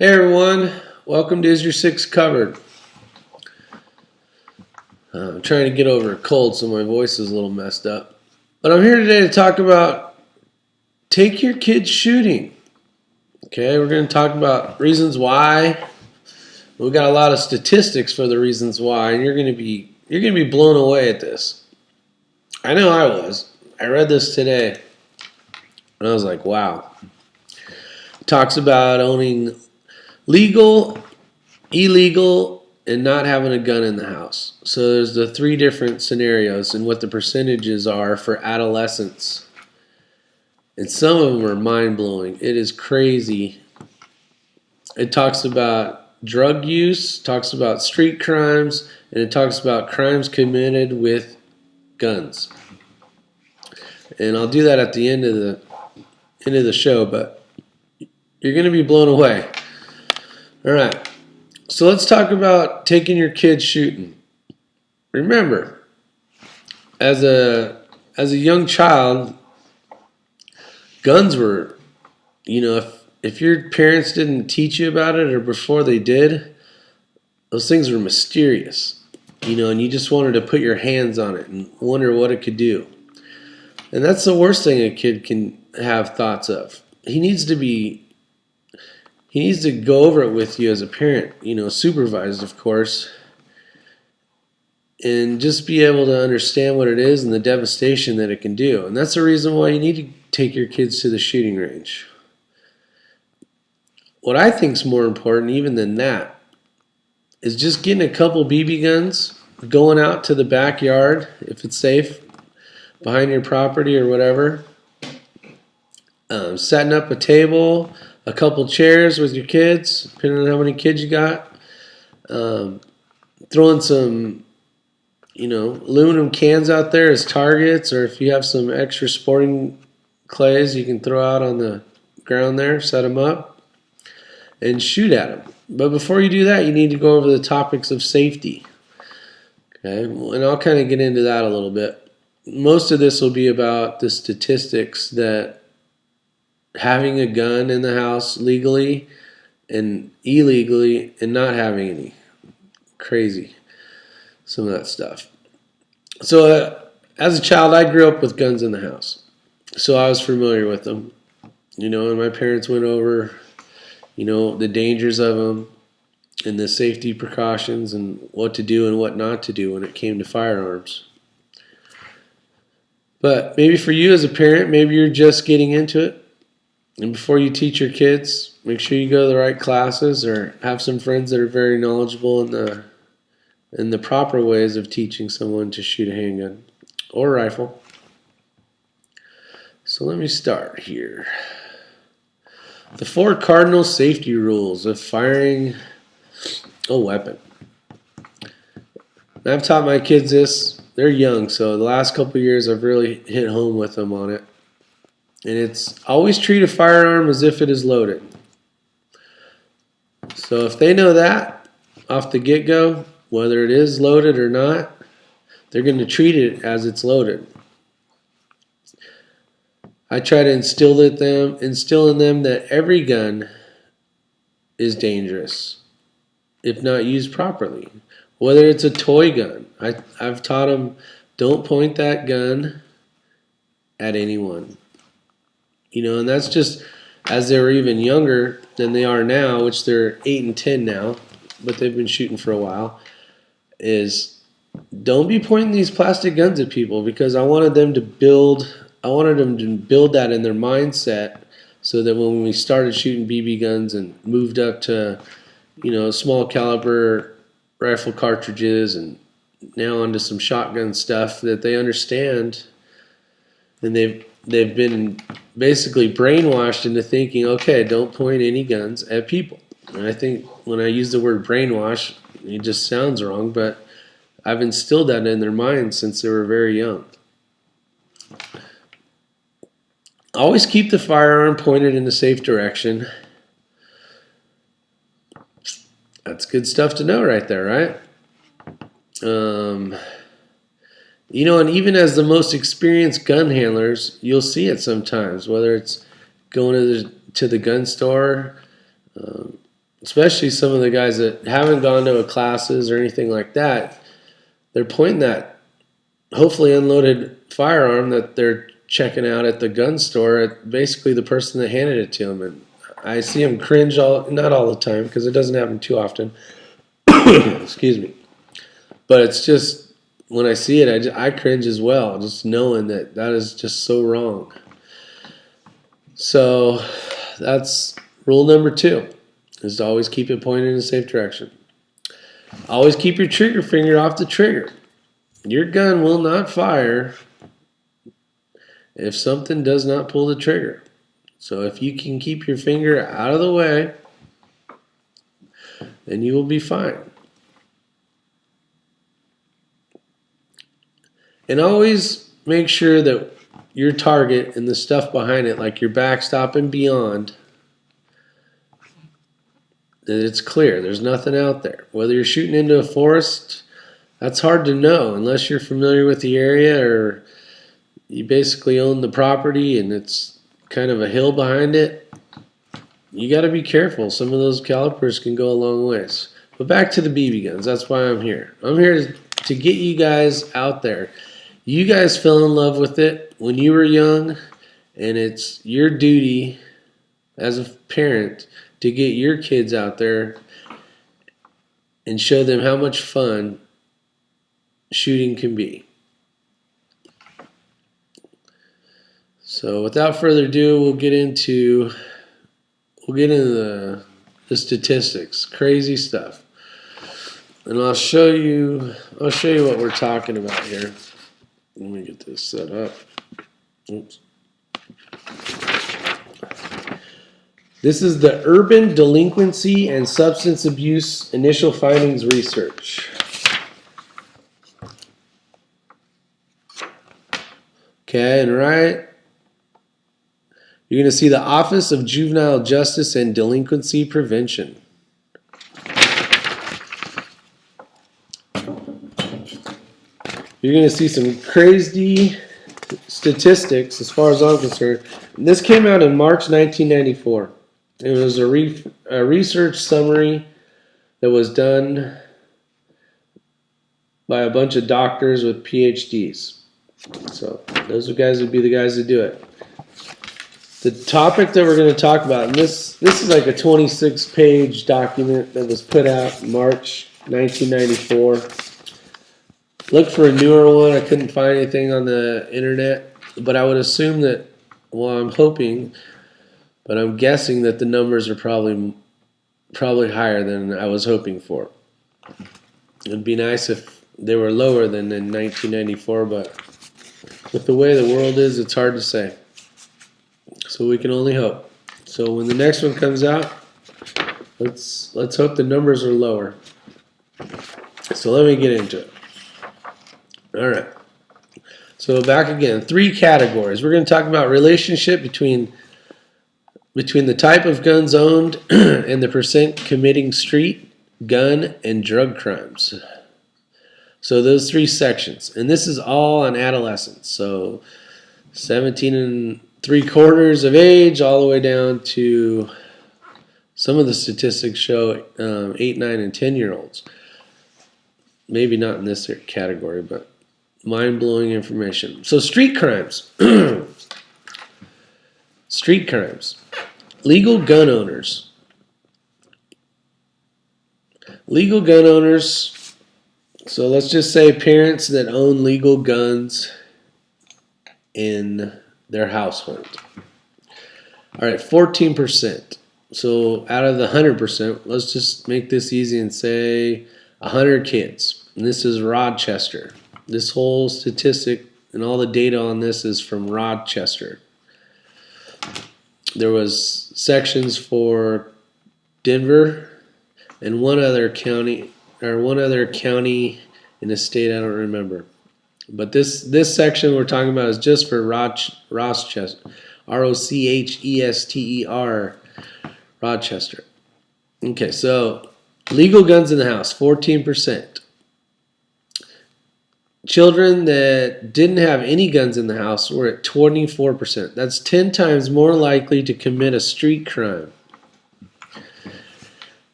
Hey everyone, welcome to Is Your Six Covered? I'm trying to get over a cold, so my voice is a little messed up. But I'm here today to talk about take your kids shooting. Okay, we're going to talk about reasons why. We've got a lot of statistics for the reasons why, and you're going to be blown away at this. I know I was. I read this today, and I was like, wow. It talks about owning legal, illegal, and not having a gun in the house. So there's the three different scenarios and what the percentages are for adolescents. And some of them are mind-blowing. It is crazy. It talks about drug use, talks about street crimes, and it talks about crimes committed with guns. And I'll do that at the end of the show, but you're going to be blown away. All right. So let's talk about taking your kids shooting. Remember, as a young child, guns were, if your parents didn't teach you about it or before they did, those things were mysterious, and you just wanted to put your hands on it and wonder what it could do. And that's the worst thing a kid can have thoughts of. He needs to go over it with you as a parent, supervised, of course, and just be able to understand what it is and the devastation that it can do. And that's the reason why you need to take your kids to the shooting range. What I think is more important even than that is just getting a couple BB guns, going out to the backyard if it's safe, behind your property or whatever, setting up a table, a couple chairs with your kids, depending on how many kids you got, throwing some aluminum cans out there as targets, or if you have some extra sporting clays you can throw out on the ground there, set them up and shoot at them. But before you do that, you need to go over the topics of safety. Okay, and I'll kind of get into that a little bit. Most of this will be about the statistics that having a gun in the house legally and illegally and not having any. Crazy. Some of that stuff. So as a child, I grew up with guns in the house. So I was familiar with them. And my parents went over, the dangers of them and the safety precautions and what to do and what not to do when it came to firearms. But maybe for you as a parent, maybe you're just getting into it. And before you teach your kids, make sure you go to the right classes or have some friends that are very knowledgeable in the proper ways of teaching someone to shoot a handgun or rifle. So let me start here. The 4 cardinal safety rules of firing a weapon. I've taught my kids this. They're young, so the last couple of years I've really hit home with them on it. And it's always treat a firearm as if it is loaded. So if they know that off the get-go, whether it is loaded or not, they're going to treat it as it's loaded. I try to instill in them that every gun is dangerous if not used properly. Whether it's a toy gun, I've taught them, don't point that gun at anyone. And that's just as they were even younger than they are now, which they're 8 and 10 now, but they've been shooting for a while, is don't be pointing these plastic guns at people, because I wanted them to build that in their mindset so that when we started shooting BB guns and moved up to, small caliber rifle cartridges and now onto some shotgun stuff, that they understand, and they've been basically brainwashed into thinking, okay, don't point any guns at people. And I think when I use the word brainwash, it just sounds wrong, but I've instilled that in their minds since they were very young. Always keep the firearm pointed in a safe direction. That's good stuff to know right there, right? And even as the most experienced gun handlers, you'll see it sometimes, whether it's going to the gun store, especially some of the guys that haven't gone to classes or anything like that, they're pointing that hopefully unloaded firearm that they're checking out at the gun store at basically the person that handed it to them. And I see them cringe not all the time because it doesn't happen too often. Excuse me. But it's just, when I see it, I cringe as well, just knowing that is just so wrong. So that's rule number 2, is to always keep it pointed in a safe direction. Always keep your trigger finger off the trigger. Your gun will not fire if something does not pull the trigger. So if you can keep your finger out of the way, then you will be fine. And always make sure that your target and the stuff behind it, like your backstop and beyond, that it's clear. There's nothing out there. Whether you're shooting into a forest, that's hard to know unless you're familiar with the area or you basically own the property and it's kind of a hill behind it. You got to be careful. Some of those calipers can go a long ways. But back to the BB guns. That's why I'm here. I'm here to get you guys out there. You guys fell in love with it when you were young, and it's your duty as a parent to get your kids out there and show them how much fun shooting can be. So without further ado, we'll get into the statistics, crazy stuff. And I'll show you what we're talking about here. Let me get this set up. Oops. This is the Urban Delinquency and Substance Abuse Initial Findings Research. Okay, and right, you're going to see the Office of Juvenile Justice and Delinquency Prevention. You're going to see some crazy statistics as far as I'm concerned. This came out in March 1994. It was a research summary that was done by a bunch of doctors with PhDs. So those guys would be the guys that do it. The topic that we're going to talk about, and this is like a 26-page document that was put out in March 1994. Looked for a newer one. I couldn't find anything on the internet, but I would assume that, well, I'm hoping, but I'm guessing that the numbers are probably higher than I was hoping for. It'd be nice if they were lower than in 1994, but with the way the world is, it's hard to say. So we can only hope. So when the next one comes out, let's hope the numbers are lower. So let me get into it. All right. So back again, 3 categories. We're going to talk about relationship between the type of guns owned and the percent committing street, gun, and drug crimes. So those 3 sections. And this is all on adolescents. So 17 3/4 of age all the way down to, some of the statistics show 8, 9, and 10-year-olds. Maybe not in this category, but mind-blowing information. So street crimes. Street crimes. Legal gun owners. Legal gun owners. So let's just say parents that own legal guns in their household. All right, 14%. So out of the 100%, let's just make this easy and say 100 kids. And this is Rochester. This whole statistic and all the data on this is from Rochester. There was sections for Denver and one other county in a state I don't remember. But this section we're talking about is just for Rochester, Rochester, Rochester. Okay, so legal guns in the house, 14%. Children that didn't have any guns in the house were at 24%. That's 10 times more likely to commit a street crime.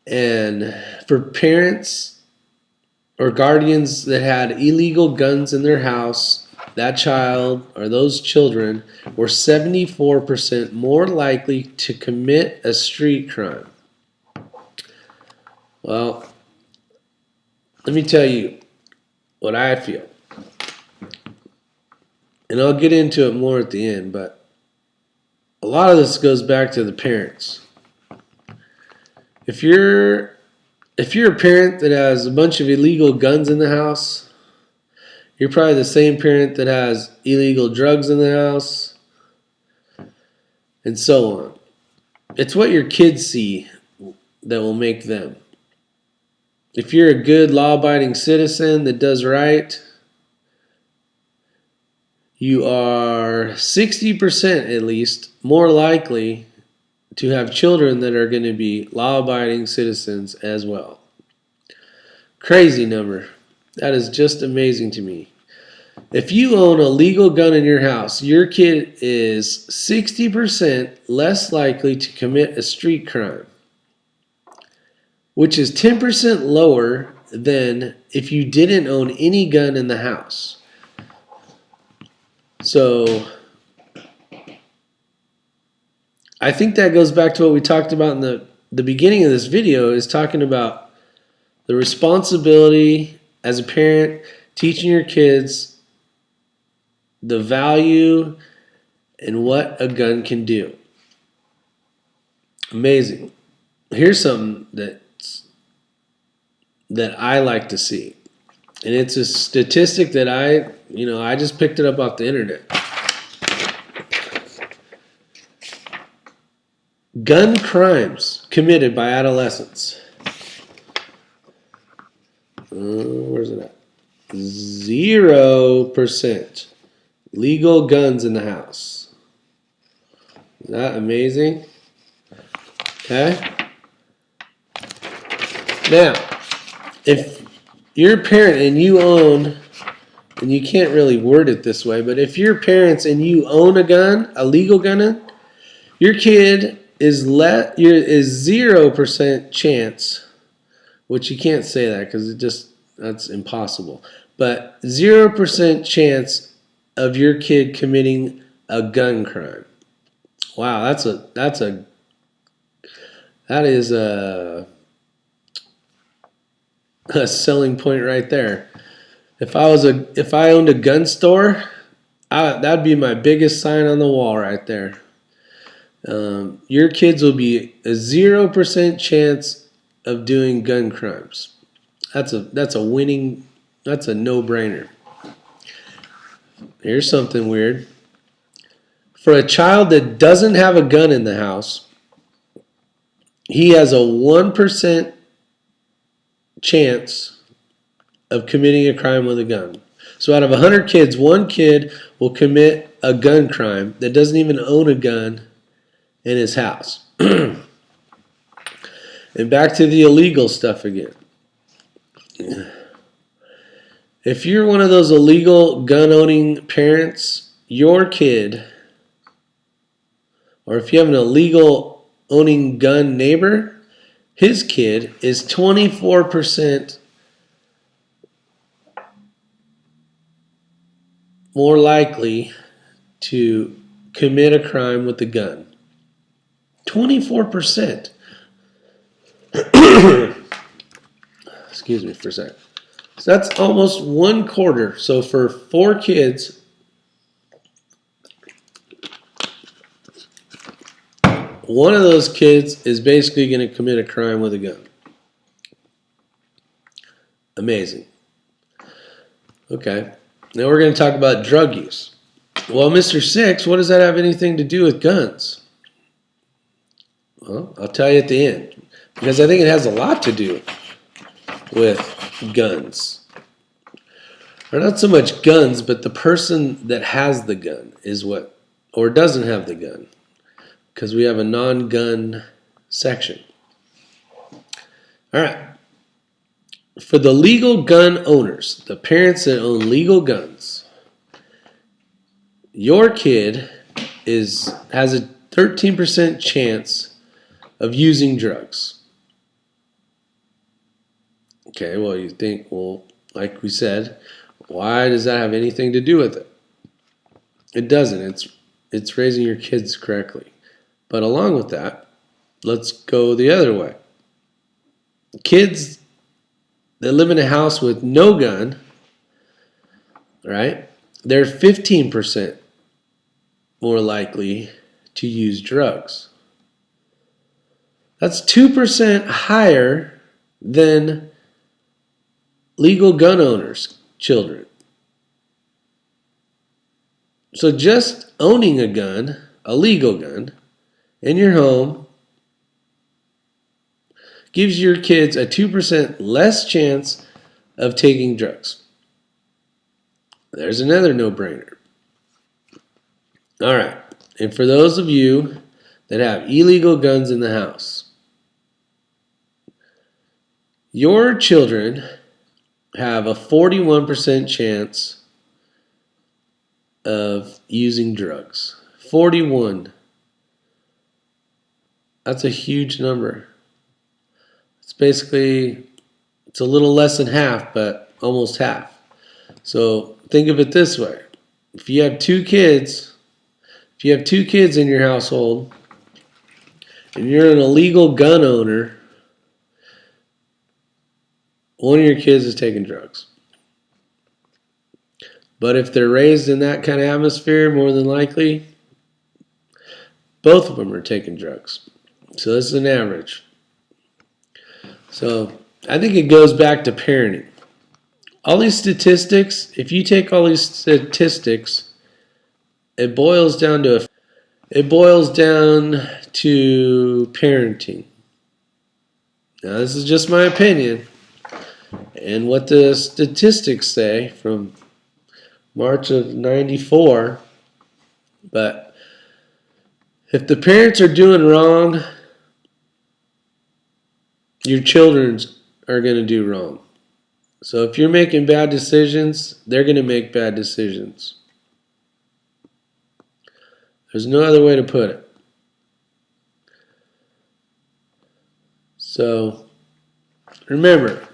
And for parents or guardians that had illegal guns in their house, that child or those children were 74% more likely to commit a street crime. Well, let me tell you what I feel. And I'll get into it more at the end, but a lot of this goes back to the parents. If you're a parent that has a bunch of illegal guns in the house, you're probably the same parent that has illegal drugs in the house, and so on. It's what your kids see that will make them. If you're a good law-abiding citizen that does right, you are 60% at least more likely to have children that are going to be law-abiding citizens as well. Crazy number. That is just amazing to me. If you own a legal gun in your house, your kid is 60% less likely to commit a street crime, which is 10% lower than if you didn't own any gun in the house. So I think that goes back to what we talked about in the beginning of this video, is talking about the responsibility as a parent, teaching your kids the value and what a gun can do. Amazing. Here's something that I like to see. And it's a statistic that I just picked it up off the internet. Gun crimes committed by adolescents. Where's it at? 0% legal guns in the house. Isn't that amazing? Okay. Now, if you're a parent and you own, and you can't really word it this way, but if you're parents and you own a gun, a legal gun, your kid is 0% chance, which you can't say that because that's impossible, but 0% chance of your kid committing a gun crime. Wow, that is a selling point right there. If I owned a gun store, that'd be my biggest sign on the wall right there. Your kids will be a 0% chance of doing gun crimes. That's a winning. That's a no-brainer. Here's something weird. For a child that doesn't have a gun in the house, he has a 1% chance of committing a crime with a gun. So out of 100 kids, one kid will commit a gun crime that doesn't even own a gun in his house. And back to the illegal stuff again. If you're one of those illegal gun-owning parents, your kid, or if you have an illegal owning gun neighbor, his kid is 24% more likely to commit a crime with a gun. 24%. Excuse me for a second. So that's almost 1/4. So for 4 kids, one of those kids is basically going to commit a crime with a gun. Amazing. Okay. Now we're going to talk about drug use. Well, Mr. Six, what does that have anything to do with guns? Well, I'll tell you at the end, because I think it has a lot to do with guns. Or not so much guns, but the person that has the gun is what, or doesn't have the gun, because we have a non-gun section. All right. For the legal gun owners, the parents that own legal guns, your kid has a 13% chance of using drugs. Okay, well, you think, well, like we said, why does that have anything to do with it? It doesn't. It's raising your kids correctly. But along with that, let's go the other way. Kids that live in a house with no gun, right? They're 15% more likely to use drugs. That's 2% higher than legal gun owners' children. So just owning a gun, a legal gun, in your home gives your kids a 2% less chance of taking drugs. There's another no-brainer. All right. And for those of you that have illegal guns in the house, your children have a 41% chance of using drugs. 41. That's a huge number. It's a little less than half, but almost half. So think of it this way. If you have two kids in your household and you're an illegal gun owner, one of your kids is taking drugs. But if they're raised in that kind of atmosphere, more than likely, both of them are taking drugs. So this is an average. So I think it goes back to parenting. All these statistics, if you take all these statistics, it boils down to parenting. Now this is just my opinion and what the statistics say from March of '94. But if the parents are doing wrong, your children are going to do wrong. So if you're making bad decisions, they're going to make bad decisions. There's no other way to put it. So remember,